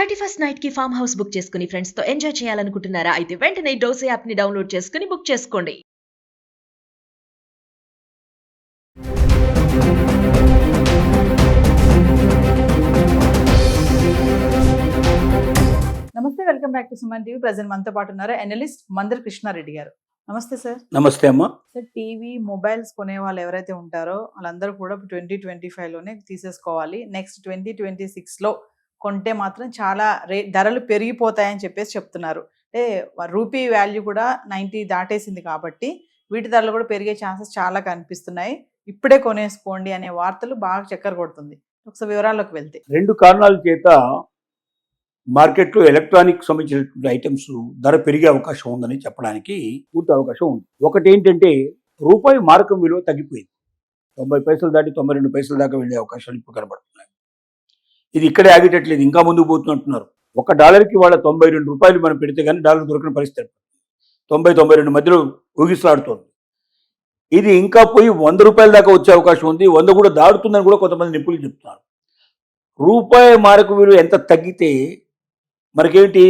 31st night కి farm house book చేసుకుని friends తో ఎంజాయ్ చేయాలనుకుంటున్నారా? అయితే వెంటనే డోసే యాప్ ని డౌన్లోడ్ చేసుకుని బుక్ చేసుకోండి. నమస్తే, welcome back to Suman TV. Present మనతో పాటు ఉన్నారు అనలిస్ట్ మందర్ కృష్ణారెడ్డి గారు. నమస్తే సార్. నమస్తే అమ్మా. సార్, టీవీ మొబైల్స్ కొనే వాళ్ళు ఎవరైతే ఉంటారో వాళ్ళందరూ కూడా 2025లోనే తీసేసుకోవాలి. నెక్స్ట్ 2026లో కొంటే మాత్రం చాలా ధరలు పెరిగిపోతాయని చెప్పేసి చెప్తున్నారు. అంటే రూపీ వాల్యూ కూడా 90 దాటేసింది కాబట్టి వీటి ధరలు కూడా పెరిగే ఛాన్సెస్ చాలా కనిపిస్తున్నాయి. ఇప్పుడే కొనేసుకోండి అనే వార్తలు బాగా చక్కర కొడుతుంది. ఒకసారి వివరాల్లోకి వెళ్తే, 2 కారణాల చేత మార్కెట్లో ఎలక్ట్రానిక్ సంబంధించినటువంటి ఐటమ్స్ ధర పెరిగే అవకాశం ఉందని చెప్పడానికి పూర్తి అవకాశం ఉంది. ఒకటి ఏంటంటే, రూపాయి మారకం విలువ తగ్గిపోయింది. 90 పైసలు దాటి 92 పైసల దాకా వెళ్ళే అవకాశాలు ఇప్పుడు కనబడుతున్నాయి. ఇది ఇక్కడే ఆగేటట్లేదు, ఇంకా ముందుకు పోతున్నట్టున్నారు. $1కి వాళ్ళ 92 రూపాయలు మనం పెడితే కానీ డాలర్ దొరికిన పరిస్థితి 90-92 మధ్యలో ఊగిసలాడుతోంది. ఇది ఇంకా పోయి 100 రూపాయల దాకా వచ్చే అవకాశం ఉంది. 100 కూడా దాడుతుందని కూడా కొంతమంది నిపుణులు చెప్తున్నారు. రూపాయి మారక విలువ ఎంత తగ్గితే మనకేంటి,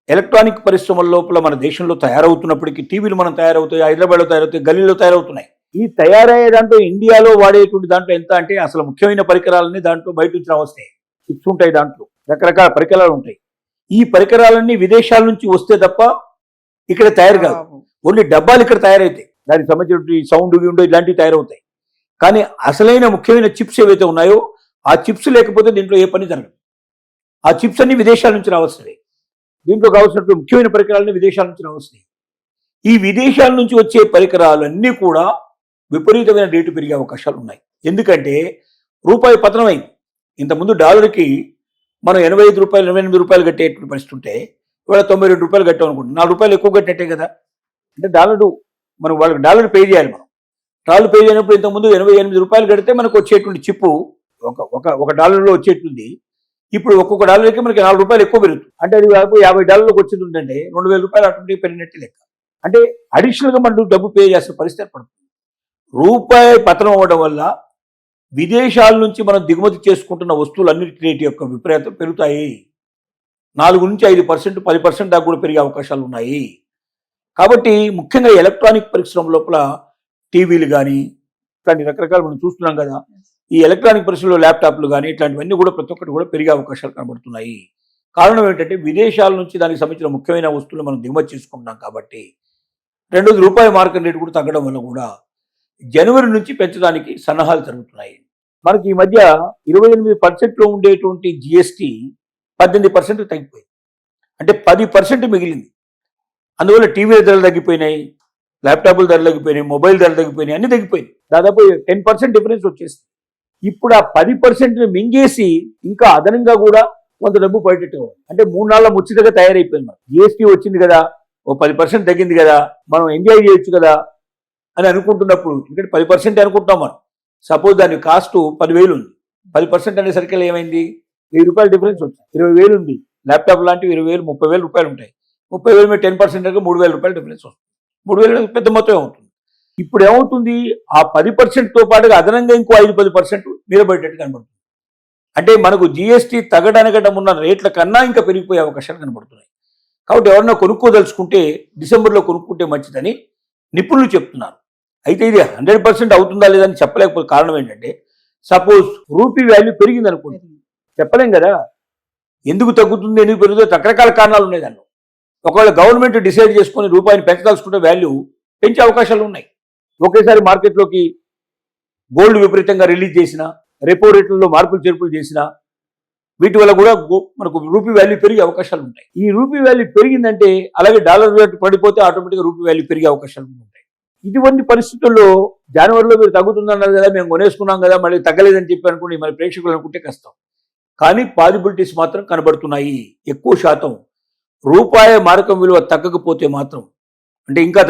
ఎలక్ట్రానిక్ పరిశ్రమల లోపల మన దేశంలో తయారవుతున్నప్పటికీ టీవీలు మనం తయారవుతాయి, హైదరాబాద్లో తయారవుతాయి, గల్లీలో తయారవుతున్నాయి. ఈ తయారయ్యే దాంట్లో ఇండియాలో వాడేటువంటి దాంట్లో ఎంత అంటే, అసలు ముఖ్యమైన పరికరాలన్నీ దాంట్లో బయట నుంచి రావస్తాయి. చిప్స్ ఉంటాయి, దాంట్లో రకరకాల పరికరాలు ఉంటాయి. ఈ పరికరాలన్నీ విదేశాల నుంచి వస్తే తప్ప ఇక్కడ తయారు కాదు. ఓన్లీ డబ్బాలు ఇక్కడ తయారవుతాయి, దానికి సంబంధించిన సౌండ్ విండో ఇలాంటివి తయారవుతాయి. కానీ అసలైన ముఖ్యమైన చిప్స్ ఏవైతే ఉన్నాయో, ఆ చిప్స్ లేకపోతే దీంట్లో ఏ పని జరగదు. ఆ చిప్స్ అన్ని విదేశాల నుంచి రావస్తున్నాయి. దీంట్లో కావాల్సినటువంటి ముఖ్యమైన పరికరాలన్నీ విదేశాల నుంచి రావస్తున్నాయి. ఈ విదేశాల నుంచి వచ్చే పరికరాలన్నీ కూడా విపరీతమైన రేటు పెరిగే అవకాశాలు ఉన్నాయి. ఎందుకంటే రూపాయి పతనమైంది. ఇంతకుముందు డాలర్కి మనం 85 రూపాయలు 88 రూపాయలు కట్టేటువంటి పరిస్థితి ఉంటే ఇవాళ 92 రూపాయలు కట్టాం అనుకుంటున్నాం. 4 రూపాయలు ఎక్కువ కట్టినట్టే కదా. అంటే మనం వాళ్ళకి డాలర్ పే చేయాలి. మనం డాలర్ పే చేయనప్పుడు ఇంతకుముందు 88 రూపాయలు కడితే మనకు వచ్చేటువంటి చిప్పు ఒక డాలర్లో వచ్చేటుంది. ఇప్పుడు ఒక్కొక్క డాలర్కి మనకి 4 రూపాయలు ఎక్కువ పెరుగుతుంది. అంటే అది $50 వచ్చేది ఉందంటే 2000 రూపాయలు ఆటోమేటిక్ పెరిగినట్టు లెక్క. అంటే అడిషనల్గా మనం డబ్బు పే చేసిన పరిస్థితి ఏర్పడుతుంది. రూపాయి పతనం అవ్వడం వల్ల విదేశాల నుంచి మనం దిగుమతి చేసుకుంటున్న వస్తువులన్నిటి రేటు యొక్క విపరీతం పెరుగుతాయి. 4-5%, 10% దాకా కూడా పెరిగే అవకాశాలు ఉన్నాయి. కాబట్టి ముఖ్యంగా ఎలక్ట్రానిక్ పరిశ్రమ లోపల టీవీలు కానీ ఇట్లాంటి రకరకాలు మనం చూస్తున్నాం కదా. ఈ ఎలక్ట్రానిక్ పరిశ్రమలో ల్యాప్టాప్లు కానీ ఇట్లాంటివన్నీ కూడా ప్రతి ఒక్కటి కూడా పెరిగే అవకాశాలు కనబడుతున్నాయి. కారణం ఏంటంటే, విదేశాల నుంచి దానికి సంబంధించిన ముఖ్యమైన వస్తువులు మనం దిగుమతి చేసుకుంటున్నాం కాబట్టి. రెండోది, రూపాయి మార్కెట్ రేటు కూడా తగ్గడం వల్ల కూడా జనవరి నుంచి పెంచడానికి సన్నాహాలు జరుగుతున్నాయి. మనకి ఈ మధ్య 28% ఉండేటువంటి జిఎస్టీ 18% తగ్గిపోయింది. అంటే 10% మిగిలింది. అందువల్ల టీవీల ధరలు తగ్గిపోయినాయి, ల్యాప్టాప్ల ధరలు తగ్గిపోయినాయి, మొబైల్ ధరలు తగ్గిపోయినాయి, అన్ని తగ్గిపోయినాయి. దాదాపు 10% డిఫరెన్స్ వచ్చేసింది. ఇప్పుడు ఆ 10%ని మింగేసి ఇంకా అదనంగా కూడా కొంత డబ్బు బయటెట్టు. అంటే 3 నాళ్ళ ముచ్చటగా తయారైపోయింది. మనం జిఎస్టీ వచ్చింది కదా, ఓ 10% తగ్గింది కదా, మనం ఎంజాయ్ చేయొచ్చు కదా అని అనుకుంటున్నప్పుడు, ఎందుకంటే 10% అనుకుంటున్నాం మనం. సపోజ్ దాని కాస్ట్ 10,000 ఉంది. 10% అనేసరికి ఏమైంది, 1000 రూపాయల డిఫరెన్స్ వచ్చింది. 20,000 ఉంది. ల్యాప్టాప్ లాంటివి 20,000, 30,000 రూపాయలు ఉంటాయి. 30,000 మీద 10% అంటే 3,000 రూపాయల డిఫరెన్స్ వస్తుంది. 3,000 పెద్ద మొత్తం అవుతుంది. ఇప్పుడు ఏమవుతుంది, ఆ 10%తో పాటుగా అదనంగా ఇంకో 5-10% నిలబడేటట్టు కనబడుతుంది. అంటే మనకు జిఎస్టీ తగ్గడానికంటే ఉన్న రేట్ల కన్నా ఇంకా పెరిగిపోయే అవకాశాలు కనబడుతున్నాయి. కాబట్టి ఎవరన్నా కొనుక్కోదలుచుకుంటే డిసెంబర్లో కొనుక్కుంటే మంచిదని నిపుణులు చెప్తున్నారు. అయితే ఇది 100% అవుతుందా లేదని చెప్పలేకపోతే కారణం ఏంటంటే, సపోజ్ రూపీ వాల్యూ పెరిగింది అనుకోండి, చెప్పలేం కదా. ఎందుకు తగ్గుతుంది, ఎందుకు పెరుగుతుంది, రకరకాల కారణాలు ఉన్నాయి దానిలో. ఒకవేళ గవర్నమెంట్ డిసైడ్ చేసుకుని రూపాయిని పెంచదలుచుకుంటే వాల్యూ పెంచే అవకాశాలు ఉన్నాయి. ఒకేసారి మార్కెట్లోకి గోల్డ్ విపరీతంగా రిలీజ్ చేసిన, రెపో రేట్లలో మార్పులు చేర్పులు చేసిన, వీటి వల్ల కూడా మనకు రూపీ వాల్యూ పెరిగే అవకాశాలు ఉంటాయి. ఈ రూపీ వాల్యూ పెరిగిందంటే, అలాగే డాలర్ రేటు పడిపోతే ఆటోమేటిక్గా రూపీ వాల్యూ పెరిగే అవకాశాలు ఉంటాయి. ఇటువంటి పరిస్థితుల్లో జనవరిలో మీరు తగ్గుతుందన్నారు కదా, మేము కొనేసుకున్నాం కదా, మళ్ళీ తగ్గలేదని చెప్పి అనుకుని మరి ప్రేక్షకులు అనుకుంటే కష్టం. కానీ పాసిబిలిటీస్ మాత్రం కనబడుతున్నాయి. ఎక్కువ శాతం రూపాయి మారకం విలువ తగ్గకపోతే మాత్రం, అంటే ఇంకా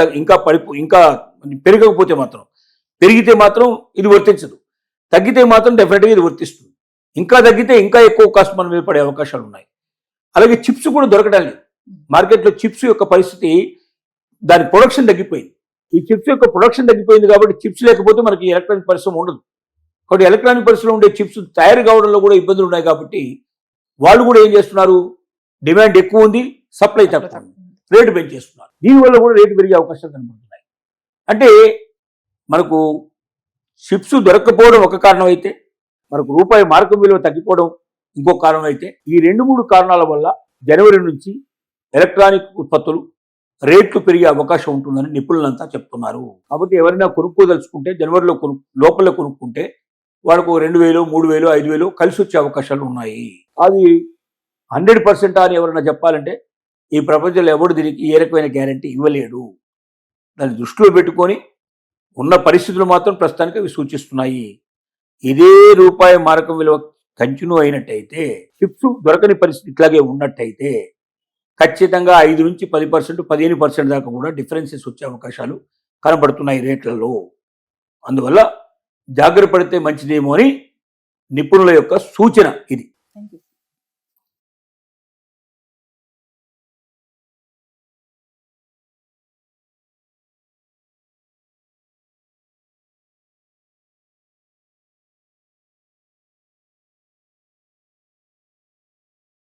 పెరగకపోతే మాత్రం, పెరిగితే మాత్రం ఇది వర్తించదు, తగ్గితే మాత్రం డెఫినెట్గా ఇది వర్తిస్తుంది. ఇంకా తగ్గితే ఇంకా ఎక్కువ కాస్ట్ మన మీద పడే అవకాశాలు ఉన్నాయి. అలాగే చిప్స్ కూడా దొరకడం లేదు మార్కెట్లో. చిప్స్ యొక్క పరిస్థితి, దాని ప్రొడక్షన్ తగ్గిపోయింది. ఈ చిప్స్ యొక్క ప్రొడక్షన్ తగ్గిపోయింది కాబట్టి చిప్స్ లేకపోతే మనకి ఎలక్ట్రానిక్ పరిశ్రమ ఉండదు. కాబట్టి ఎలక్ట్రానిక్ పరిశ్రమ ఉండే చిప్స్ తయారు కావడంలో కూడా ఇబ్బందులు ఉన్నాయి. కాబట్టి వాళ్ళు కూడా ఏం చేస్తున్నారు, డిమాండ్ ఎక్కువ ఉంది, సప్లై తక్కువ ఉంది, రేటు పెంచేస్తున్నారు. దీనివల్ల కూడా రేటు పెరిగే అవకాశాలు కనబడుతున్నాయి. అంటే మనకు చిప్స్ దొరక్కపోవడం ఒక కారణం అయితే, మనకు రూపాయి మార్కు విలువ తగ్గిపోవడం ఇంకో కారణం అయితే, ఈ 2-3 కారణాల వల్ల జనవరి నుంచి ఎలక్ట్రానిక్ ఉత్పత్తులు రేట్లు పెరిగే అవకాశం ఉంటుందని నిపుణులంతా చెప్తున్నారు. కాబట్టి ఎవరైనా కొనుక్కోదలుచుకుంటే జనవరిలో లోపల కొనుక్కుంటే వాళ్ళకు 2,000, 3,000, 5,000 కలిసి వచ్చే అవకాశాలు ఉన్నాయి. అది 100% అని ఎవరైనా చెప్పాలంటే ఈ ప్రపంచంలో ఎవడు దీనికి ఏ రకమైన గ్యారంటీ ఇవ్వలేడు. దాన్ని దృష్టిలో పెట్టుకొని ఉన్న పరిస్థితులు మాత్రం ప్రస్తుతానికి అవి సూచిస్తున్నాయి. ఇదే రూపాయి మారకం విలువ కంటిన్యూ అయినట్టయితే, చిప్స్ దొరకని పరిస్థితి ఇట్లాగే ఉన్నట్టయితే ఖచ్చితంగా 5 నుంచి 10%, 15% దాకా కూడా డిఫరెన్సెస్ వచ్చే అవకాశాలు కనబడుతున్నాయి రేట్లలో. అందువల్ల జాగ్రత్త పడితే మంచిదేమో అని నిపుణుల యొక్క సూచన ఇది. Thank you.